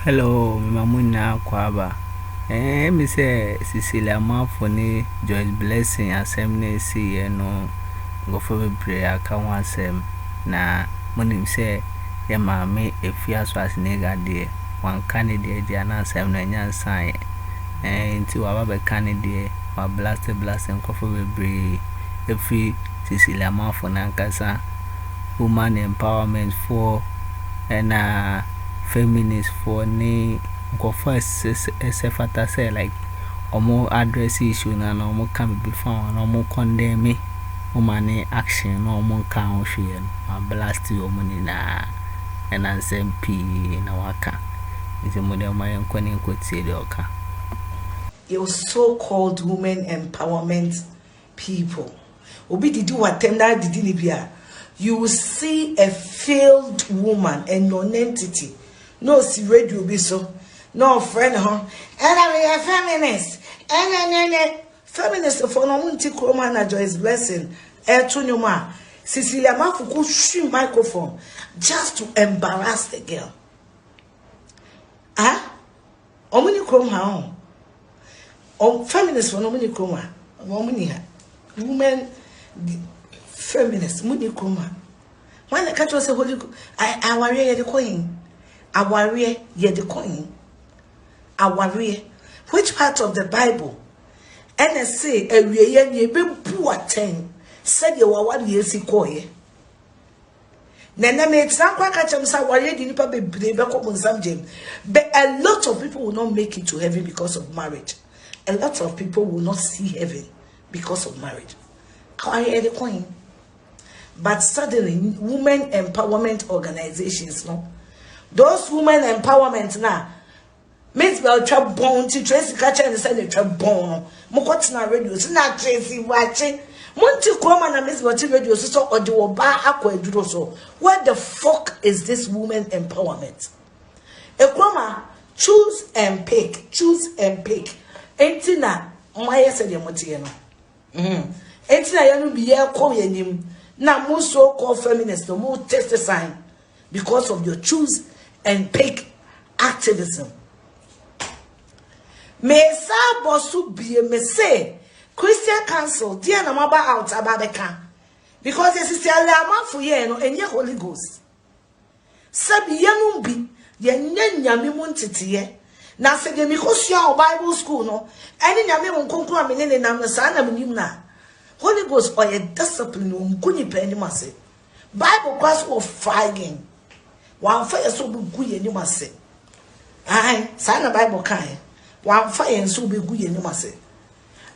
Hello, Mamuna Kwaba. Me say Cecilia Mafoni, Joyce Blessing, Assembly see no go for a prayer. Can one sem na money say, Emma me a fierce was nigger dear. One candidate, the answer, and sign. Into our candidate, or blasted and coffee brie. If we Cecilia Mafon Ankasa, woman empowerment for and feminist for ne go first fata say like omo address issue na no mo can be found no mo condemn me woman action no mo kan hwe no blast you money na and ansem p na waka nti mo dem my nkwane nkotie de oka your so-called women empowerment people obi didi watem na didi ni bia you will see a failed woman, a non-entity. No, see radio be so. No friend, huh? And I be a feminist. And feminist for no munti kroma na Joyce Blessing. Tunuma. Cecilia Mafuku shoot microphone just to embarrass the girl. Ah? Omuni kroma on. Feminist for no muni kroma. Omuni women feminist muni kuma when the catch was a holy I warrior the coin I warrior ye the coin I warrior which part of the Bible and say a ye be poor 10 said you were what ye see coy Nana makes some catch them say warrior didn't probably be common some gem but a lot of people will not make it to heaven because of marriage. A lot of people will not see heaven because of marriage. I hear the coin. But suddenly, women empowerment organizations, no, those women empowerment now, Miss Bell trap bone to Tracy Catcher and send a trap bone. Mokotina radio, not Tracy watching. Monty Croma and Miss Bell radio, so or do bar aqua so. What the fuck is this women empowerment? A Croma, choose and pick, Entina, my said your motiano. Entina, you be here, call your name. Now, most so-called feminists, no more testifying because of your choose and pick activism. Me sa bosu be me say Christian Council, dear na maba out ababeka. Because this is the alarm for ye no enye Holy Ghost. Sabi yanu bi ye nyame muntitiye. Na se de mi ko Bible school no. Eni nyame won konkuru amene nam na sa na menim na. Holy Ghost or a discipline kuni penny must Bible class of fighting. One fire so be good and you must say. Aye, sign a Bible kind. One fire and so be good and you must say.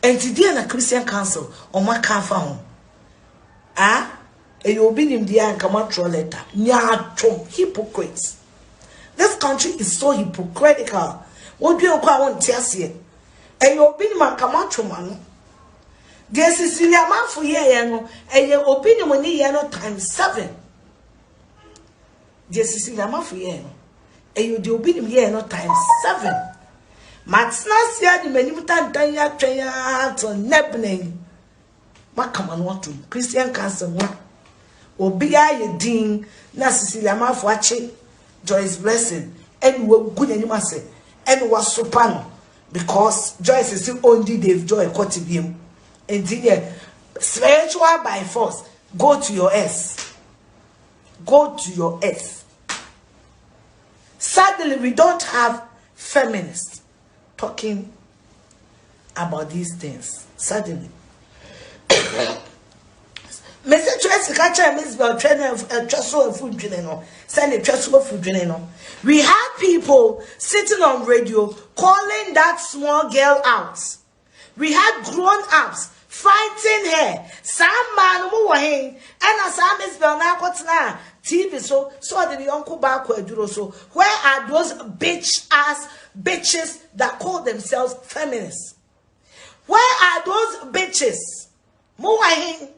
And today na Christian Council on my car phone. Ah, and you'll be in the and come out letter. Nya hypocrites. This country is so hypocritical. What do you call on Tessie? And you'll be in my come out man. Dear Cecilia Mafu ye and your opinion when ye no times 7. Dear Cecilia Mafu ye and you do opinion ye no times 7. Matsna sia the menimutan tanya traya to nebning. Makaman want to Christian Council one. Obia ye ding na Cecilia Mafu ache Joyce Blessing and we good anymore say and was supano because Joyce is still only Dave Joy Kotibium. Indeed, spiritual by force. Go to your S. Go to your S. Sadly, we don't have feminists talking about these things. Suddenly. Mr. Tracy Catcher, Miss Bell, trainer of a trestle of food general, send a trestle of food general. We had people sitting on radio calling that small girl out. We had grown-ups fighting her. Some man who were hanging, and as I Miss Bell now got now TV so the uncle back so where are those bitches that call themselves feminists? Where are those bitches? More hanging.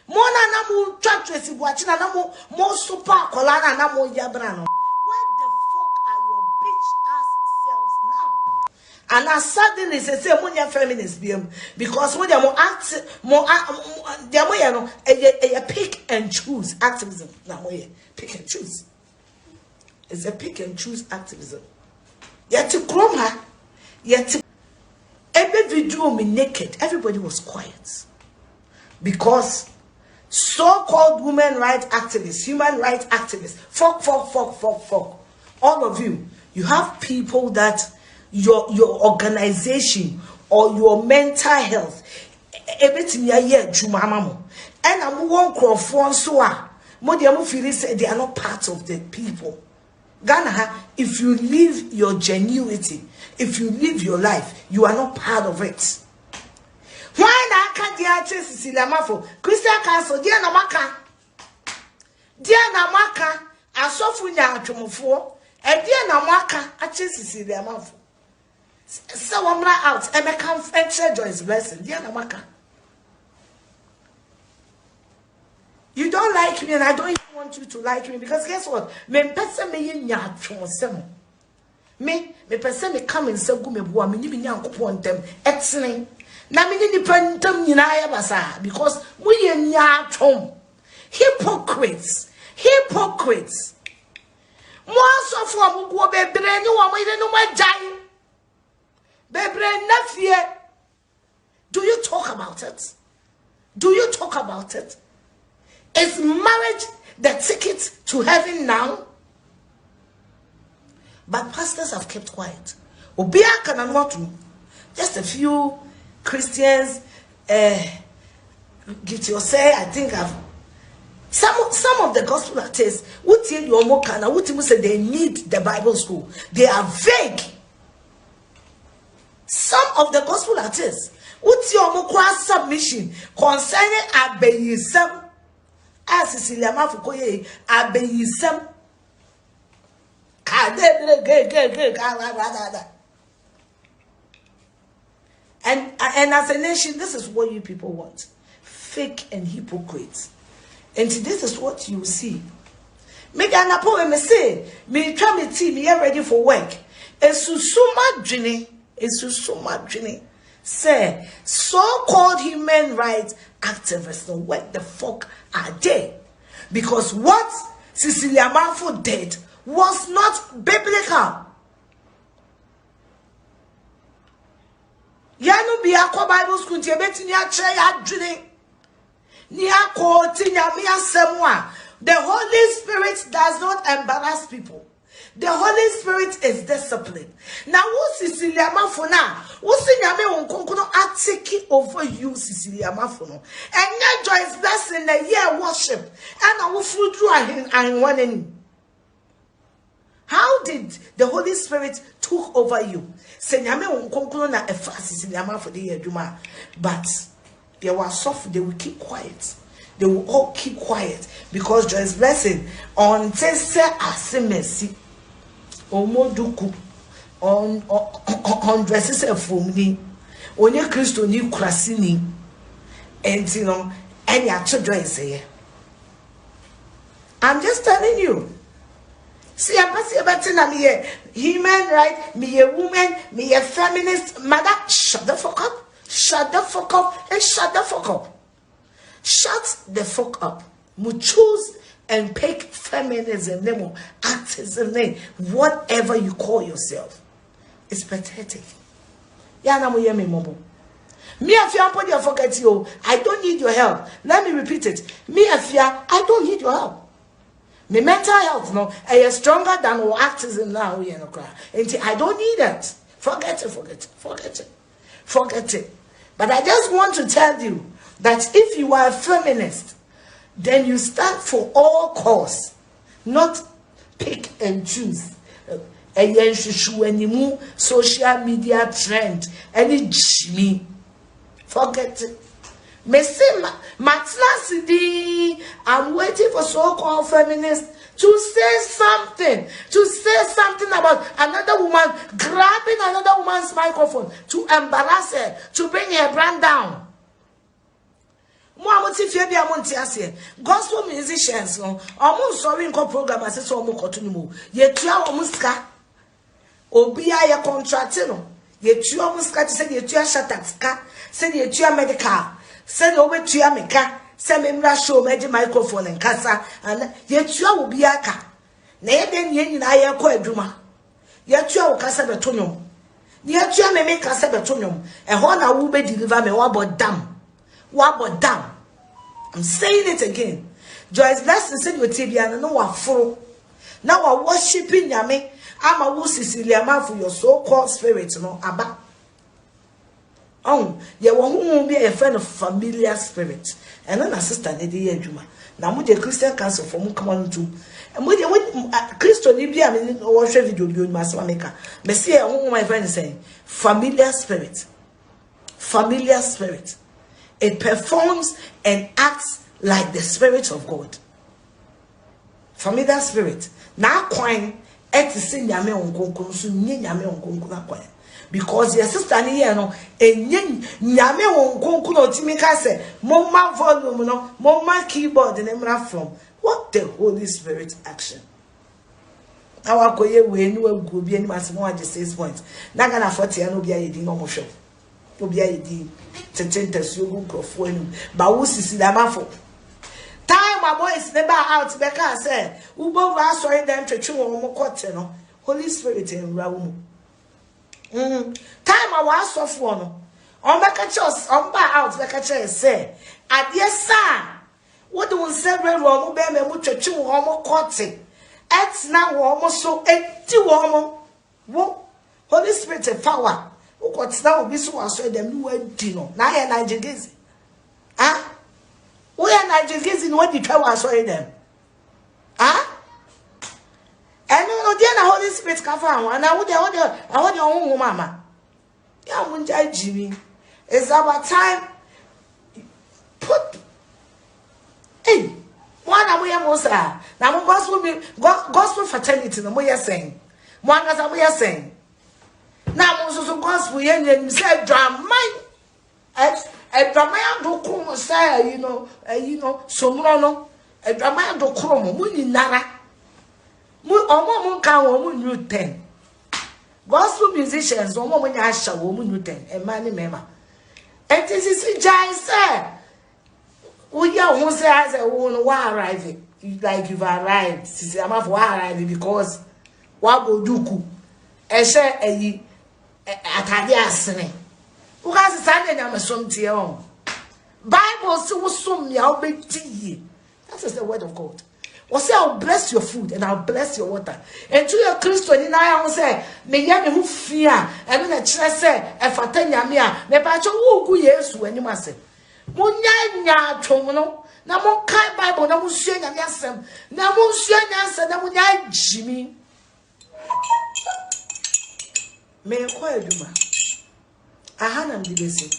More na mu churches watching na more super colana na mo yabrano. Where the fuck are your bitch ass selves now? And as suddenly say munya feminist because when they more act more they are more you know a pick and choose activism. Now pick and choose. It's a pick and choose activism. Yet to Chroma, yet every video me naked, everybody was quiet. Because so-called women rights activists, human rights activists, fuck. All of you, you have people that your organization or your mental health, everything you hear, Jumamamo. And I'm one crop for so they are not part of the people. Ghana, if you live your genuity, if you live your life, you are not part of it. Why na aka dia Cecilia Mafo Christian Council dia na maka asofu nya atwomfo dia na maka a Cecilia Mafo so wamra out e me come fetch Joyce Blessing dia na maka. You don't like me and I don't even want you to like me because guess what? Me person me nya atwomsem me person me come and say go me boa me ni bi nyankopon dem etene na me ni pantam nyina ya basa because we ye nya atwom. Hypocrites mo asofo amugwo bebre ni wo mo ire no magyan bebre na fie. Do you talk about it? Is marriage the ticket to heaven now? But pastors have kept quiet. Obia kananwatu. Just a few Christians get your say. I think I've some of the gospel artists would tell you Omokana, would say they need the Bible school. They are vague. Some of the gospel artists would tell Omokwa submission concerning Abeyisem. As Cecilia Mafukoye Abeyisem. And as a nation, this is what you people want. Fake and hypocrites. And this is what you see. Me anapo me say, me try me team, me ready for work. Esusuma dwene. Say, so-called human rights activists, what the fuck are they? Because what Cecilia Mafo did was not biblical. Yanu bi akwa Bible school nti ebeti ni akire ya dwene ni akoti nyame asem a. The Holy Spirit does not embarrass people. The Holy Spirit is discipline. Now who Cecilia Mafo na who si nyame wonkonkono atake over you Cecilia Mafo no and Joyce Blessing na year worship and wo furu dru ahenwanani. How did the Holy Spirit took over you? Senyame wonkonkono na efa Cecilia Mafo de yeduma, but they were soft. They will keep quiet. They will all keep quiet because Joyce Blessing on tese asemesi omoduku on dresses a fumni onye Christo ni krasini and you know any children say. I'm just telling you. See, I'm not saying me a human right, me a woman, me a feminist. Mother, shut the fuck up. Shut the fuck up and shut the fuck up. Shut the fuck up. We choose and pick feminism name or activism name, whatever you call yourself. It's pathetic. Yana mo yemi mobo. Me afia podi forget you. I don't need your help. Let me repeat it. Me afia, I don't need your help. My mental health no is stronger than our activism now. I don't need it. Forget it. But I just want to tell you that if you are a feminist, then you stand for all cause, not pick and choose. Social media trend, any me. Forget it. I'm waiting for so-called feminists to say something about another woman grabbing another woman's microphone to embarrass her, to bring her brand down. Gospel musicians, almost sorry in program as so more. Yet you are almost Obia ya contractino. Yet you almost got to say you are shataska, say you are medical. Send over to Yamika, send him show magic microphone and casa, and yet you will be a car. na ye den ye nyina ye kwa adwuma ye tua wo kasa beto nwom ye tua me kasa beto nwom e ho na wo be deliver me wabodam I'm saying it again. Joyce Blessing said you tibia no waforo now wa worshiping nyame ama wo Cecilia man for your so called spirit no aba ye wo hu bi a friend of familiar spirit and then sister ne dey adwuma na mo de Christian council for mo come on to mo de Christo ni bi a me wo hwe video bi on masema meka me say my friend is saying familiar spirit it performs and acts like the spirit of God. Familiar spirit na kwan etise nyame onkonkon so nye nyame onkonkon akwan because your sister ni here no enye nyame onkonkon otimi ka se momma volume no momma keyboard na mra from what the Holy Spirit action awa koye we ni wagu bi ani masemo age 6 points na ga na 40 no bia yedi no mo hwe obi ayedi tetentesi ogu krofo enu ba wo sisi da mafo time my boys never out beka say ubo va sorry dem twetwe wo mo kote no Holy Spirit enwura wo mu time our asofo no on beka church on ba out beka church say adie sa wo de won several wo mo be me mo twetwe wo mo kote et na wo mo so enti wo mo wo Holy Spirit power what's now be so as them new dino na ya Nigerians we are Nigerians in what the try was them and no dear Holy Spirit ka fa and I would your own mama ya munja Jimmy it's about time put hey one am we mosa na mo gospel fraternity no mo ya saying mo anga mo ya saying now so gospel yen say drama drama do krum say you know somro no drama do krum mu ni nara mu omo mu kan wo mu new 10 gospel musicians omo mu nya sha wo mu new 10 e ma ni mema entisi jai say we ya won say as a won wa arrive like you've arrived sisi am for arrive because wa boduku e she eyi atade asene wo ka se sande nya mesom tie on Bible say wo som ya obeti that is the word of God. We say I'll bless your food and I'll bless your water. And to your Christian in I say me ya me hu fia and na kire say e fata nyame a me pa cho wo gu Yesu anim ase mo nya twom no na mo kai Bible na mo sua nyame asem na mo sua nyansa na mo nya jimi me kwa aduma aha na mdibesi